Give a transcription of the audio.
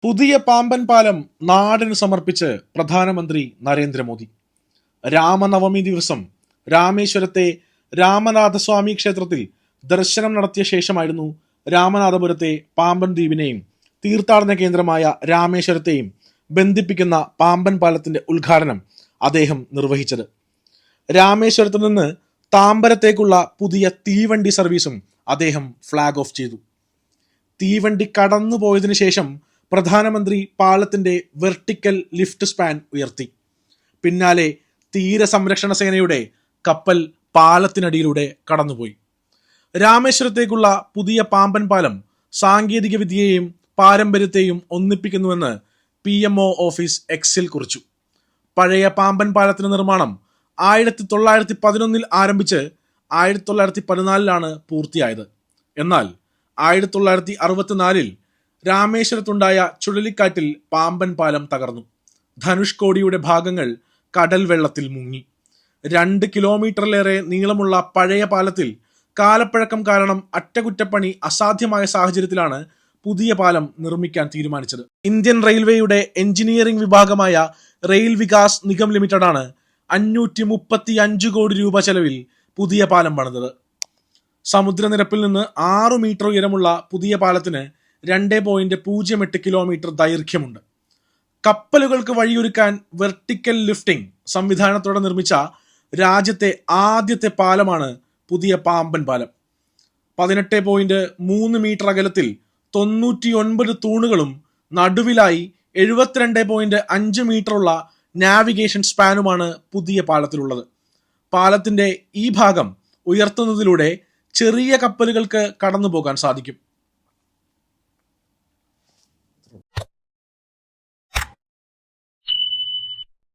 പുതിയ പാമ്പൻ പാലം നാടിന് സമർപ്പിച്ച് പ്രധാനമന്ത്രി നരേന്ദ്രമോദി. രാമനവമി ദിവസം രാമേശ്വരത്തെ രാമനാഥസ്വാമി ക്ഷേത്രത്തിൽ ദർശനം നടത്തിയ ശേഷമായിരുന്നു രാമനാഥപുരത്തെ പാമ്പൻ ദ്വീപിനെയും തീർത്ഥാടന കേന്ദ്രമായ രാമേശ്വരത്തെയും ബന്ധിപ്പിക്കുന്ന പാമ്പൻ പാലത്തിന്റെ ഉദ്ഘാടനം അദ്ദേഹം നിർവഹിച്ചത്. രാമേശ്വരത്ത് നിന്ന് താമ്പരത്തേക്കുള്ള പുതിയ തീവണ്ടി സർവീസും അദ്ദേഹം ഫ്ലാഗ് ഓഫ് ചെയ്തു. തീവണ്ടി കടന്നുപോയതിനു ശേഷം പ്രധാനമന്ത്രി പാലത്തിന്റെ വെർട്ടിക്കൽ ലിഫ്റ്റ് സ്പാൻ ഉയർത്തി. പിന്നാലെ തീരസംരക്ഷണ സേനയുടെ കപ്പൽ പാലത്തിനടിയിലൂടെ കടന്നുപോയി. രാമേശ്വരത്തേക്കുള്ള പുതിയ പാമ്പൻ പാലം സാങ്കേതിക വിദ്യയെയും പാരമ്പര്യത്തെയും ഒന്നിപ്പിക്കുന്നുവെന്ന് PMO ഓഫീസ് എക്സിൽ കുറിച്ചു. പഴയ പാമ്പൻ പാലത്തിന്റെ നിർമ്മാണം 1911 ആരംഭിച്ച് 1914 പൂർത്തിയായത്. എന്നാൽ 1964 രാമേശ്വരത്തുണ്ടായ ചുഴലിക്കാറ്റിൽ പാമ്പൻ പാലം തകർന്നു. ധനുഷ്കോടിയുടെ ഭാഗങ്ങൾ കടൽ വെള്ളത്തിൽ മുങ്ങി. 2 കിലോമീറ്ററിലേറെ നീളമുള്ള പഴയ പാലത്തിൽ കാലപ്പഴക്കം കാരണം അറ്റകുറ്റപ്പണി അസാധ്യമായ സാഹചര്യത്തിലാണ് പുതിയ പാലം നിർമ്മിക്കാൻ തീരുമാനിച്ചത്. ഇന്ത്യൻ റെയിൽവേയുടെ എഞ്ചിനീയറിംഗ് വിഭാഗമായ റെയിൽ വികാസ് നിഗം ലിമിറ്റഡാണ് 535 കോടി രൂപ ചെലവിൽ പുതിയ പാലം പണിതത്. സമുദ്രനിരപ്പിൽ നിന്ന് 6 മീറ്റർ ഉയരമുള്ള പുതിയ പാലത്തിന് 2.08 കിലോമീറ്റർ ദൈർഘ്യമുണ്ട്. കപ്പലുകൾക്ക് വഴിയൊരുക്കാൻ വെർട്ടിക്കൽ ലിഫ്റ്റിംഗ് സംവിധാനത്തോടെ നിർമ്മിച്ച രാജ്യത്തെ ആദ്യത്തെ പാലമാണ് പുതിയ പാമ്പൻ പാലം. 18.3 മീറ്റർ അകലത്തിൽ 99 തൂണുകളും നടുവിലായി 72.5 മീറ്ററുള്ള നാവിഗേഷൻ സ്പാനുമാണ് പുതിയ പാലത്തിലുള്ളത്. പാലത്തിന്റെ ഈ ഭാഗം ഉയർത്തുന്നതിലൂടെ ചെറിയ കപ്പലുകൾക്ക് കടന്നു പോകാൻ സാധിക്കും.